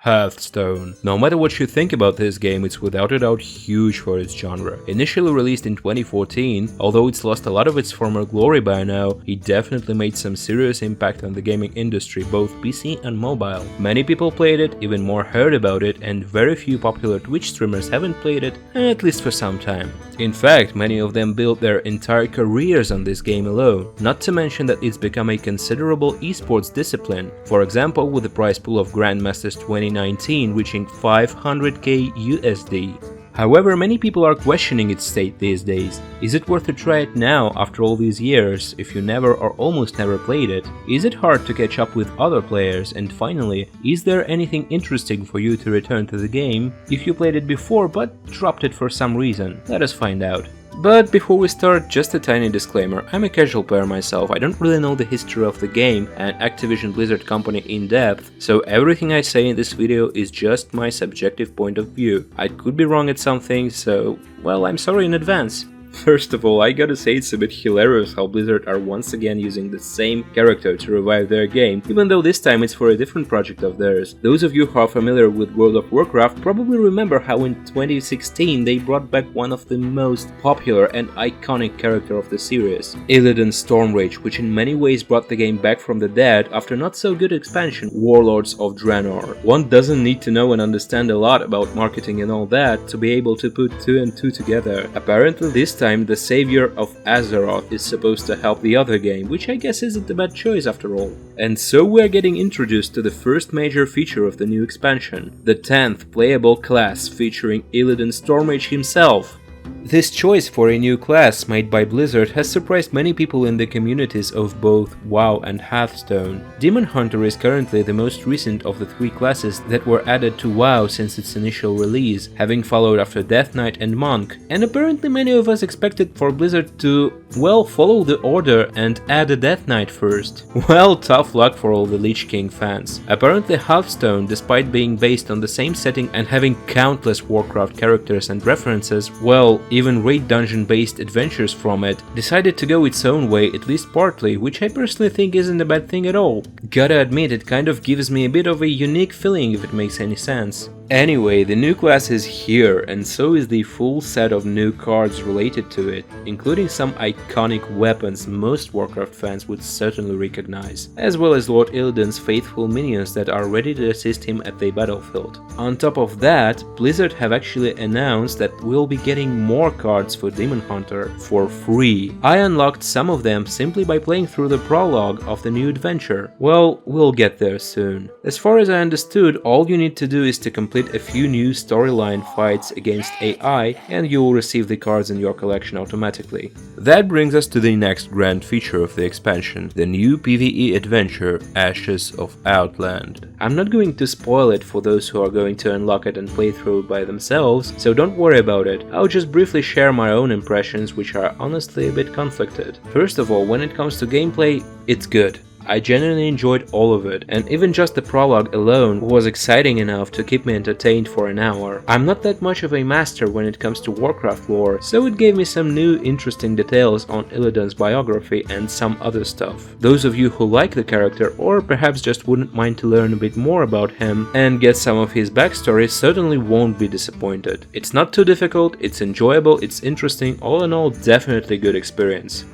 Hearthstone. No matter what you think about this game, it's without a doubt huge for its genre. Initially released in 2014, although it's lost a lot of its former glory by now, it definitely made some serious impact on the gaming industry, both PC and mobile. Many people played it, even more heard about it, and very few popular Twitch streamers haven't played it, at least for some time. In fact, many of them built their entire careers on this game alone, not to mention that it's become a considerable esports discipline, for example with the prize pool of Grandmasters 2019 reaching 500k USD. However, many people are questioning its state these days. Is it worth to try it now after all these years, if you never or almost never played it? Is it hard to catch up with other players? And finally, is there anything interesting for you to return to the game if you played it before but dropped it for some reason? Let us find out. But before we start, just a tiny disclaimer, I'm a casual player myself, I don't really know the history of the game and Activision Blizzard company in depth, so everything I say in this video is just my subjective point of view. I could be wrong at something, so, well, I'm sorry in advance. First of all, I gotta say it's a bit hilarious how Blizzard are once again using the same character to revive their game, even though this time it's for a different project of theirs. Those of you who are familiar with World of Warcraft probably remember how in 2016 they brought back one of the most popular and iconic character of the series, Illidan Stormrage, which in many ways brought the game back from the dead after not so good expansion, Warlords of Draenor. One doesn't need to know and understand a lot about marketing and all that to be able to put two and two together. Apparently this time the savior of Azeroth is supposed to help the other game, which I guess isn't a bad choice after all. And so we're getting introduced to the first major feature of the new expansion, the 10th playable class featuring Illidan Stormrage himself. This choice for a new class made by Blizzard has surprised many people in the communities of both WoW and Hearthstone. Demon Hunter is currently the most recent of the three classes that were added to WoW since its initial release, having followed after Death Knight and Monk, and apparently many of us expected for Blizzard to, well, follow the order and add a Death Knight first. Well, tough luck for all the Lich King fans. Apparently Hearthstone, despite being based on the same setting and having countless Warcraft characters and references, well, even raid dungeon based adventures from it, decided to go its own way, at least partly, which I personally think isn't a bad thing at all. Gotta admit, it kind of gives me a bit of a unique feeling, if it makes any sense. Anyway, the new class is here, and so is the full set of new cards related to it, including some iconic weapons most Warcraft fans would certainly recognize, as well as Lord Illidan's faithful minions that are ready to assist him at the battlefield. On top of that, Blizzard have actually announced that we'll be getting more cards for Demon Hunter for free. I unlocked some of them simply by playing through the prologue of the new adventure. Well, we'll get there soon. As far as I understood, all you need to do is to complete a few new storyline fights against AI and you will receive the cards in your collection automatically. That brings us to the next grand feature of the expansion, the new PvE adventure, Ashes of Outland. I'm not going to spoil it for those who are going to unlock it and play through it by themselves, so don't worry about it. I'll just briefly share my own impressions, which are honestly a bit conflicted. First of all, when it comes to gameplay, it's good. I genuinely enjoyed all of it, and even just the prologue alone was exciting enough to keep me entertained for an hour. I'm not that much of a master when it comes to Warcraft lore, so it gave me some new interesting details on Illidan's biography and some other stuff. Those of you who like the character or perhaps just wouldn't mind to learn a bit more about him and get some of his backstory certainly won't be disappointed. It's not too difficult, it's enjoyable, it's interesting, all in all definitely good experience.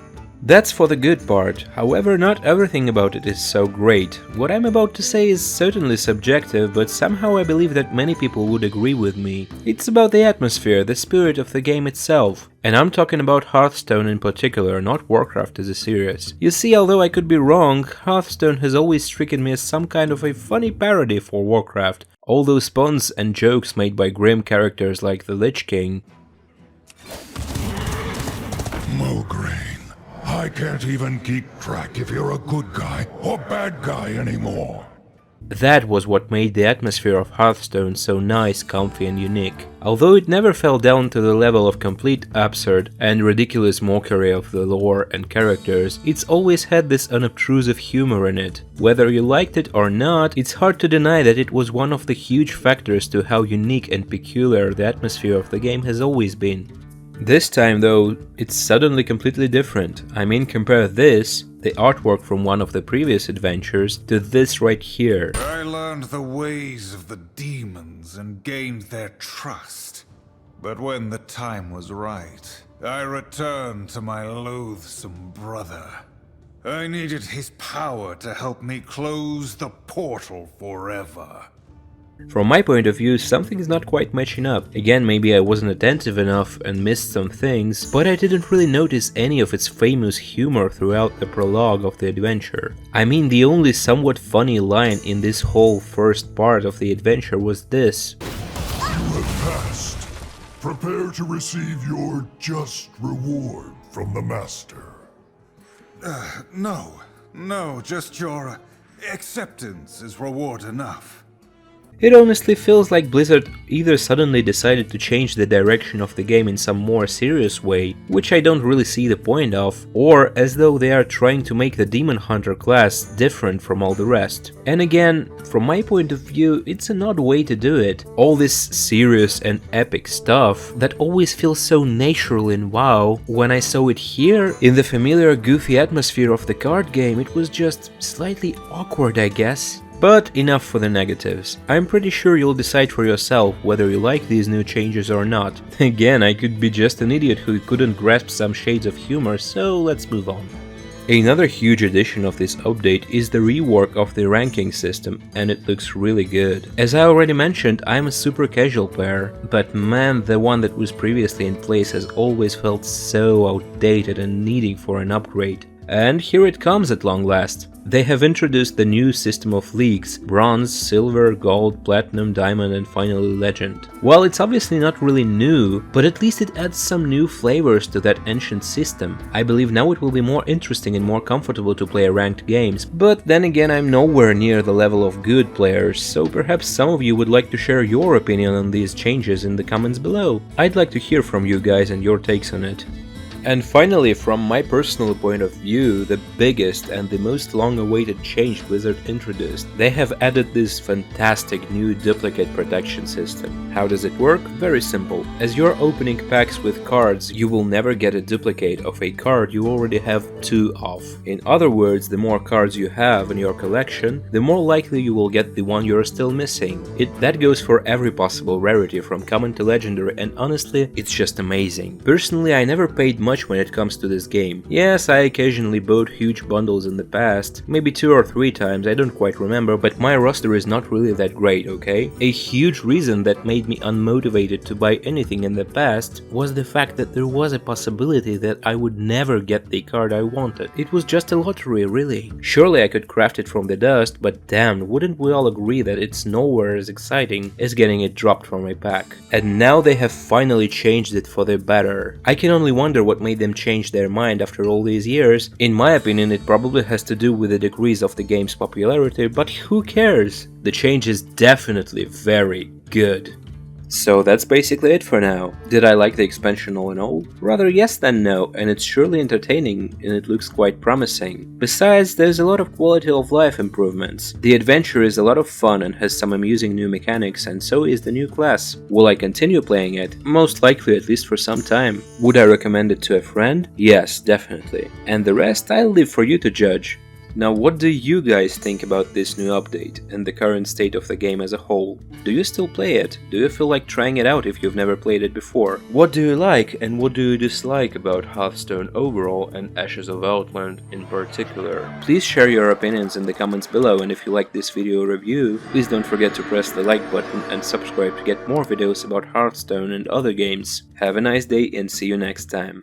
That's for the good part, however not everything about it is so great. What I'm about to say is certainly subjective, but somehow I believe that many people would agree with me. It's about the atmosphere, the spirit of the game itself. And I'm talking about Hearthstone in particular, not Warcraft as a series. You see, although I could be wrong, Hearthstone has always stricken me as some kind of a funny parody for Warcraft. All those puns and jokes made by grim characters like the Lich King. Mograine. I can't even keep track if you're a good guy or bad guy anymore. That was what made the atmosphere of Hearthstone so nice, comfy and unique. Although it never fell down to the level of complete absurd and ridiculous mockery of the lore and characters, it's always had this unobtrusive humor in it. Whether you liked it or not, it's hard to deny that it was one of the huge factors to how unique and peculiar the atmosphere of the game has always been. This time though, it's suddenly completely different. I mean, compare this the artwork from one of the previous adventures to this right here. I learned the ways of the demons and gained their trust. But when the time was right, I returned to my loathsome brother. I needed his power to help me close the portal forever. From my point of view, something's not quite matching up. Again, maybe I wasn't attentive enough and missed some things, but I didn't really notice any of its famous humor throughout the prologue of the adventure. I mean, the only somewhat funny line in this whole first part of the adventure was this. You have passed. Prepare to receive your just reward from the Master. No, just your acceptance is reward enough. It honestly feels like Blizzard either suddenly decided to change the direction of the game in some more serious way, which I don't really see the point of, or as though they are trying to make the Demon Hunter class different from all the rest. And again, from my point of view, it's an odd way to do it. All this serious and epic stuff that always feels so natural in WoW, when I saw it here, in the familiar goofy atmosphere of the card game, it was just slightly awkward, I guess. But enough for the negatives. I'm pretty sure you'll decide for yourself whether you like these new changes or not. Again, I could be just an idiot who couldn't grasp some shades of humor, so let's move on. Another huge addition of this update is the rework of the ranking system, and it looks really good. As I already mentioned, I'm a super casual player, but man, the one that was previously in place has always felt so outdated and needing for an upgrade. And here it comes at long last. They have introduced the new system of leagues: Bronze, Silver, Gold, Platinum, Diamond and finally Legend. Well, it's obviously not really new, but at least it adds some new flavors to that ancient system. I believe now it will be more interesting and more comfortable to play ranked games, but then again I'm nowhere near the level of good players, so perhaps some of you would like to share your opinion on these changes in the comments below. I'd like to hear from you guys and your takes on it. And finally, from my personal point of view, the biggest and the most long-awaited change Blizzard introduced. They have added this fantastic new duplicate protection system. How does it work? Very simple. As you're opening packs with cards, you will never get a duplicate of a card you already have 2 of. In other words, the more cards you have in your collection, the more likely you will get the one you're still missing. That goes for every possible rarity from common to legendary, and honestly, it's just amazing. Personally, I never paid much when it comes to this game. Yes, I occasionally bought huge bundles in the past, maybe 2 or 3 times, I don't quite remember, but my roster is not really that great, okay? A huge reason that made me unmotivated to buy anything in the past was the fact that there was a possibility that I would never get the card I wanted. It was just a lottery, really. Surely I could craft it from the dust, but damn, wouldn't we all agree that it's nowhere as exciting as getting it dropped from a pack? And now they have finally changed it for the better. I can only wonder what made them change their mind after all these years. In my opinion, it probably has to do with the decrease of the game's popularity, but who cares? The change is definitely very good. So that's basically it for now. Did I like the expansion all in all? Rather yes than no, and it's surely entertaining and it looks quite promising. Besides, there's a lot of quality of life improvements. The adventure is a lot of fun and has some amusing new mechanics, and so is the new class. Will I continue playing it? Most likely, at least for some time. Would I recommend it to a friend? Yes, definitely. And the rest I'll leave for you to judge. Now, what do you guys think about this new update and the current state of the game as a whole? Do you still play it? Do you feel like trying it out if you've never played it before? What do you like and what do you dislike about Hearthstone overall and Ashes of Outland in particular? Please share your opinions in the comments below, and if you like this video review, please don't forget to press the like button and subscribe to get more videos about Hearthstone and other games. Have a nice day and see you next time.